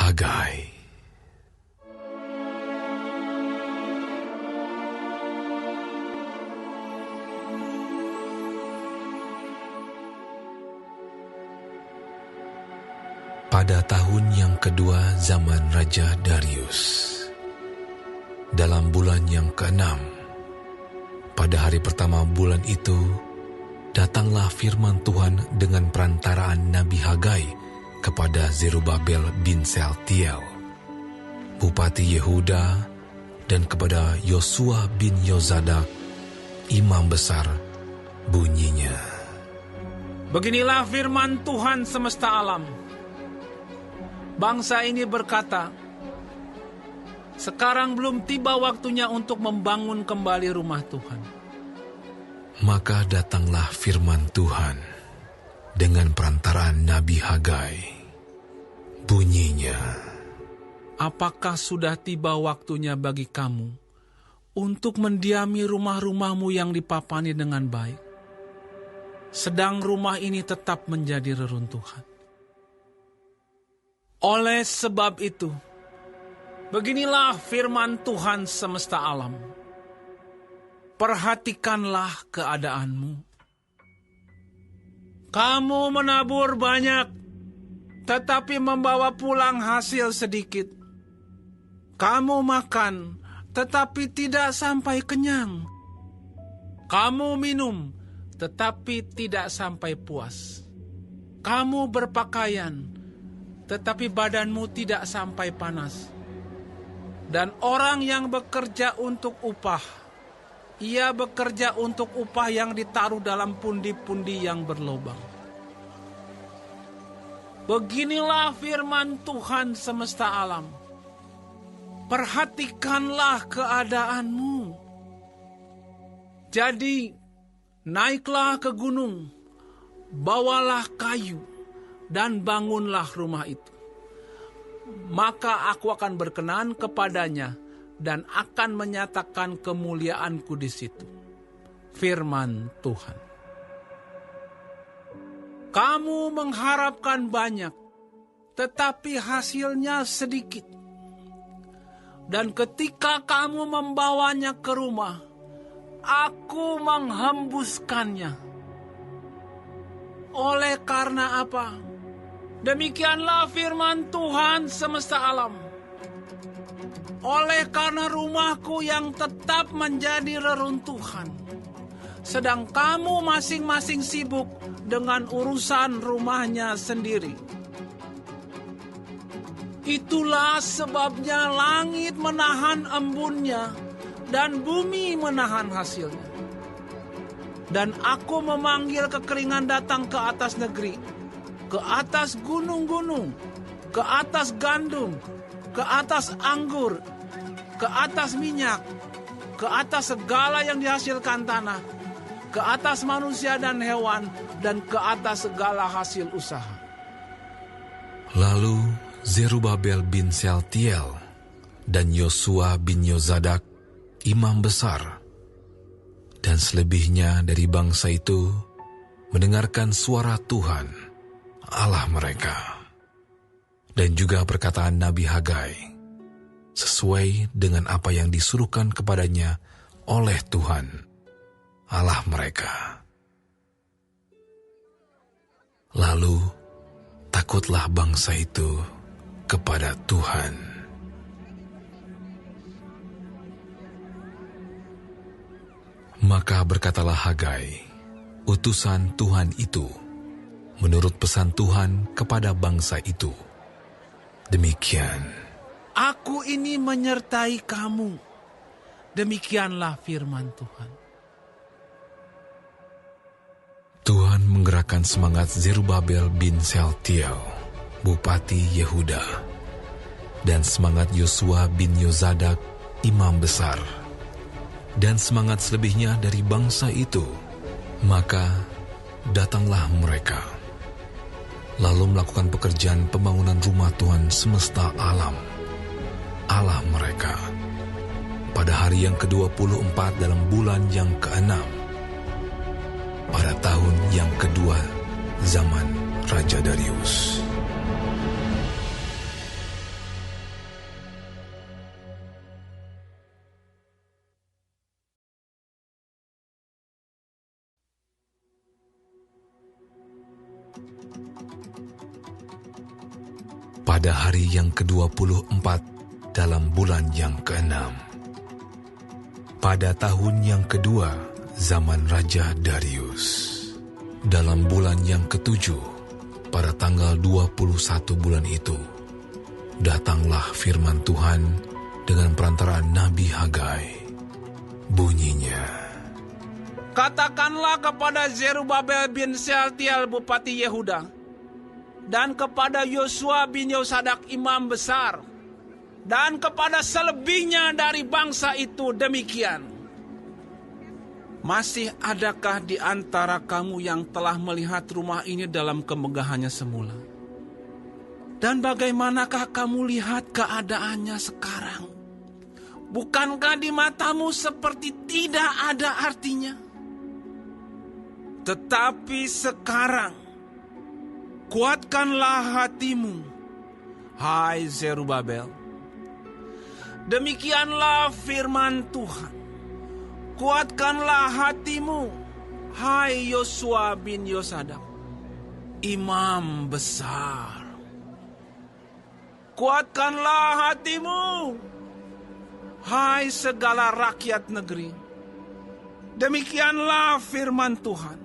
Hagai. Pada tahun yang kedua zaman Raja Darius, dalam bulan yang ke-6, pada hari pertama bulan itu, datanglah firman Tuhan dengan perantaraan Nabi Hagai kepada Zerubabel bin Sealtiel, Bupati Yehuda, dan kepada Yosua bin Yozadak, Imam Besar, bunyinya. Beginilah firman Tuhan semesta alam. Bangsa ini berkata, sekarang belum tiba waktunya untuk membangun kembali rumah Tuhan. Maka datanglah firman Tuhan dengan perantaraan Nabi Hagai. Bunyinya, apakah sudah tiba waktunya bagi kamu untuk mendiami rumah-rumahmu yang dipapani dengan baik, sedang rumah ini tetap menjadi reruntuhan? Oleh sebab itu, beginilah firman Tuhan semesta alam. Perhatikanlah keadaanmu. Kamu menabur banyak, tetapi membawa pulang hasil sedikit. Kamu makan, tetapi tidak sampai kenyang. Kamu minum, tetapi tidak sampai puas. Kamu berpakaian, tetapi badanmu tidak sampai panas. Dan orang yang bekerja untuk upah, ia bekerja untuk upah yang ditaruh dalam pundi-pundi yang berlobang. Beginilah firman Tuhan semesta alam. Perhatikanlah keadaanmu. Jadi, naiklah ke gunung, bawalah kayu, dan bangunlah rumah itu. Maka aku akan berkenan kepadanya dan akan menyatakan kemuliaanku di situ. Firman Tuhan. Kamu mengharapkan banyak, tetapi hasilnya sedikit. Dan ketika kamu membawanya ke rumah, aku menghembuskannya. Oleh karena apa? Demikianlah firman Tuhan semesta alam. Oleh karena rumahku yang tetap menjadi reruntuhan, sedang kamu masing-masing sibuk dengan urusan rumahnya sendiri. Itulah sebabnya langit menahan embunnya dan bumi menahan hasilnya. Dan aku memanggil kekeringan datang ke atas negeri, ke atas gunung-gunung, ke atas gandum, ke atas anggur, ke atas minyak, ke atas segala yang dihasilkan tanah, ke atas manusia dan hewan, dan ke atas segala hasil usaha. Lalu Zerubabel bin Sealtiel dan Yosua bin Yozadak, imam besar, dan selebihnya dari bangsa itu mendengarkan suara Tuhan, Allah mereka, dan juga perkataan Nabi Hagai, sesuai dengan apa yang disuruhkan kepadanya oleh Tuhan, Allah mereka. Lalu takutlah bangsa itu kepada Tuhan. Maka berkatalah Hagai, utusan Tuhan itu, menurut pesan Tuhan kepada bangsa itu. Demikian, aku ini menyertai kamu. Demikianlah firman Tuhan. Tuhan menggerakkan semangat Zerubabel bin Sealtiel, Bupati Yehuda, dan semangat Yosua bin Yozadak, imam besar, dan semangat selebihnya dari bangsa itu. Maka datanglah mereka, lalu melakukan pekerjaan pembangunan rumah Tuhan semesta alam, Allah mereka, pada hari yang ke-24 dalam bulan yang ke-6, pada tahun yang kedua zaman Raja Darius. pada hari yang ke-24 dalam bulan yang ke-6. Pada tahun yang kedua zaman Raja Darius, dalam bulan yang ke-7, pada tanggal 21 bulan itu, datanglah firman Tuhan dengan perantaraan Nabi Hagai. Bunyinya, Katakanlah kepada Zerubabel bin Sealtiel Bupati Yehuda, dan kepada Yosua bin Yosadak imam besar, dan kepada selebihnya dari bangsa itu demikian. Masih adakah di antara kamu yang telah melihat rumah ini dalam kemegahannya semula? Dan bagaimanakah kamu lihat keadaannya sekarang? Bukankah di matamu seperti tidak ada artinya? Tetapi sekarang, kuatkanlah hatimu, hai Zerubabel. Demikianlah firman Tuhan. Kuatkanlah hatimu, hai Yosua bin Yosadak, imam besar. Kuatkanlah hatimu, hai segala rakyat negeri. Demikianlah firman Tuhan.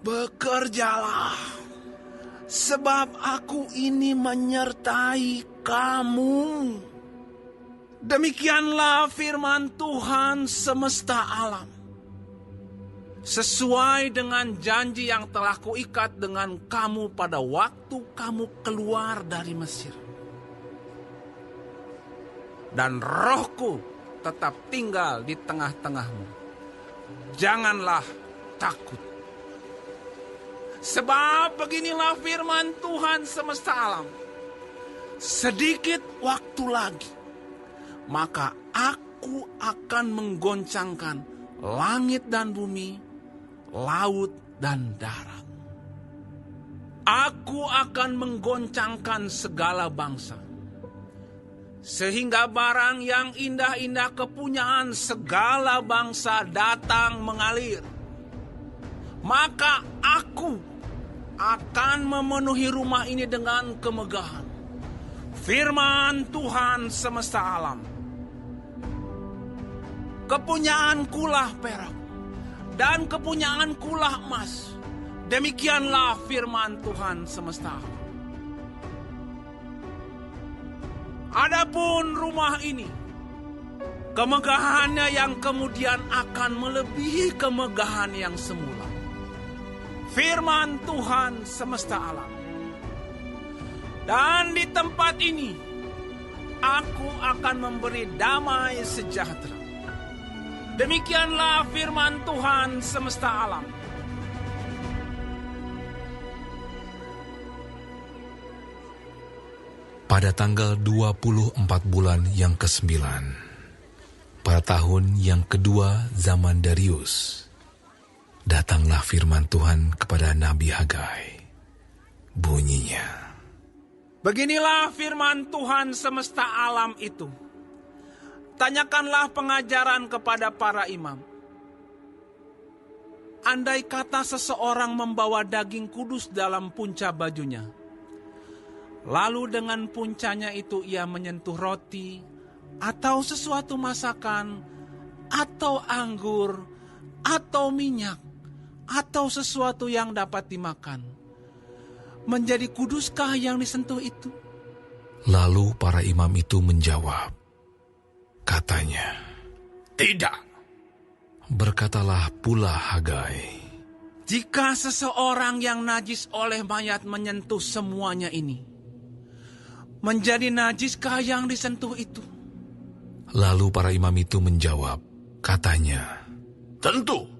Bekerjalah, sebab aku ini menyertai kamu. Demikianlah firman Tuhan semesta alam. Sesuai dengan janji yang telah kuikat dengan kamu pada waktu kamu keluar dari Mesir. Dan rohku tetap tinggal di tengah-tengahmu. Janganlah takut. Sebab beginilah firman Tuhan semesta alam. Sedikit waktu lagi, maka aku akan menggoncangkan langit dan bumi, laut dan darat. Aku akan menggoncangkan segala bangsa, sehingga barang yang indah-indah kepunyaan segala bangsa datang mengalir. Maka aku akan memenuhi rumah ini dengan kemegahan. Firman Tuhan semesta alam. Kepunyaankulah perak, dan kepunyaankulah emas. Demikianlah firman Tuhan semesta alam. Adapun rumah ini, kemegahannya yang kemudian akan melebihi kemegahan yang semula. Firman Tuhan semesta alam. Dan di tempat ini, aku akan memberi damai sejahtera. Demikianlah firman Tuhan semesta alam. pada tanggal 24 bulan yang ke-9, pada tahun yang kedua zaman Darius, datanglah firman Tuhan kepada Nabi Hagai. Bunyinya, Beginilah firman Tuhan semesta alam itu. Tanyakanlah pengajaran kepada para imam. Andai kata seseorang membawa daging kudus dalam punca bajunya, lalu dengan puncanya itu ia menyentuh roti, atau sesuatu masakan, atau anggur, atau minyak, atau sesuatu yang dapat dimakan, menjadi kuduskah yang disentuh itu? Lalu para imam itu menjawab, katanya, Tidak. Berkatalah pula Hagai, Jika seseorang yang najis oleh mayat menyentuh semuanya ini, menjadi najiskah yang disentuh itu? Lalu para imam itu menjawab, katanya, Tentu.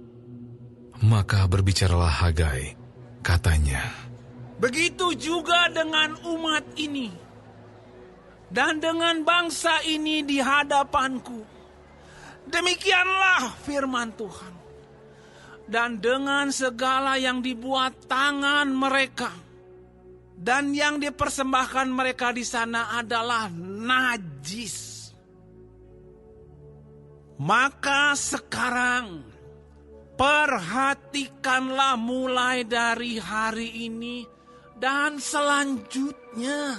Maka berbicaralah Hagai, katanya, Begitu juga dengan umat ini dan dengan bangsa ini di hadapanku. Demikianlah firman Tuhan. Dan dengan segala yang dibuat tangan mereka dan yang dipersembahkan mereka di sana adalah najis. Maka sekarang perhatikanlah mulai dari hari ini Dan selanjutnya,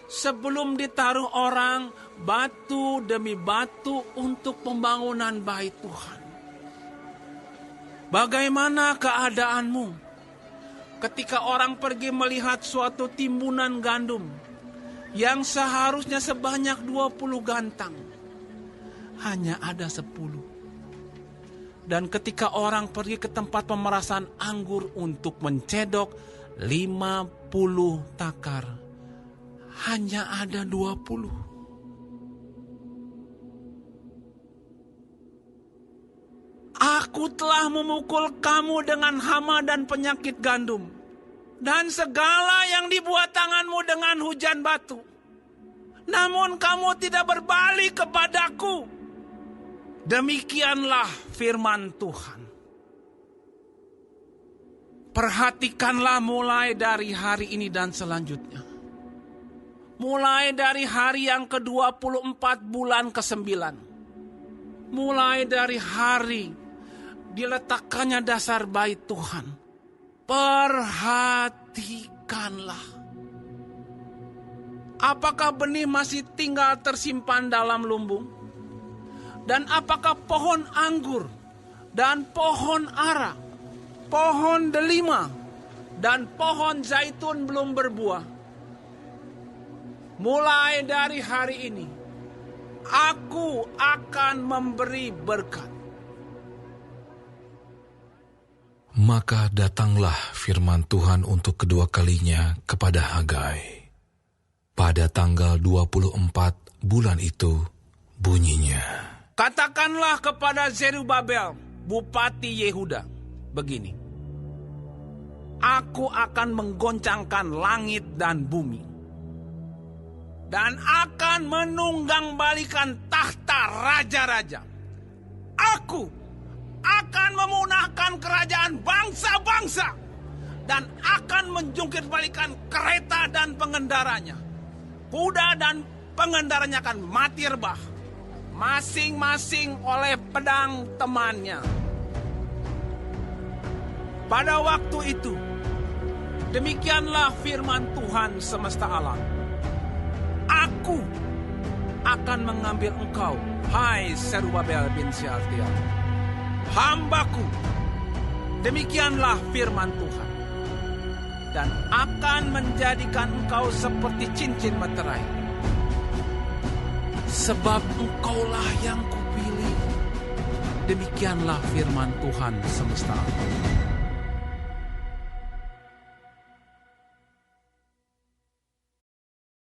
sebelum ditaruh orang batu demi batu untuk pembangunan bait Tuhan. Bagaimana keadaanmu ketika orang pergi melihat suatu timbunan gandum yang seharusnya sebanyak 20 gantang, hanya ada 10. Dan ketika orang pergi ke tempat pemerasan anggur untuk mencedok 50 takar, hanya ada 20. Aku telah memukul kamu dengan hama dan penyakit gandum, dan segala yang dibuat tanganmu dengan hujan batu. Namun kamu tidak berbalik kepadaku. Demikianlah firman Tuhan. Perhatikanlah mulai dari hari ini dan selanjutnya. Mulai dari hari yang ke-24 bulan ke-9. Mulai dari hari diletakkannya dasar bait Tuhan. Perhatikanlah. Apakah benih masih tinggal tersimpan dalam lumbung? Dan apakah pohon anggur dan pohon ara, pohon delima dan pohon zaitun belum berbuah? Mulai dari hari ini, aku akan memberi berkat. Maka datanglah firman Tuhan untuk kedua kalinya kepada Hagai. Pada tanggal 24 bulan itu bunyinya. Katakanlah kepada Zerubabel, Bupati Yehuda, begini. Aku akan menggoncangkan langit dan bumi, dan akan menunggangbalikan tahta raja-raja. Aku akan memunahkan kerajaan bangsa-bangsa, dan akan menjungkir-balikan kereta dan pengendaranya. Kuda dan pengendaranya akan mati rebah, masing-masing oleh pedang temannya. Pada waktu itu, demikianlah firman Tuhan semesta alam. Aku akan mengambil engkau, hai Zerubabel bin Shealtiel, hambaku. Demikianlah firman Tuhan. Dan akan menjadikan engkau seperti cincin meterai. Sebab engkaulah yang kupilih. Demikianlah firman Tuhan semesta alam.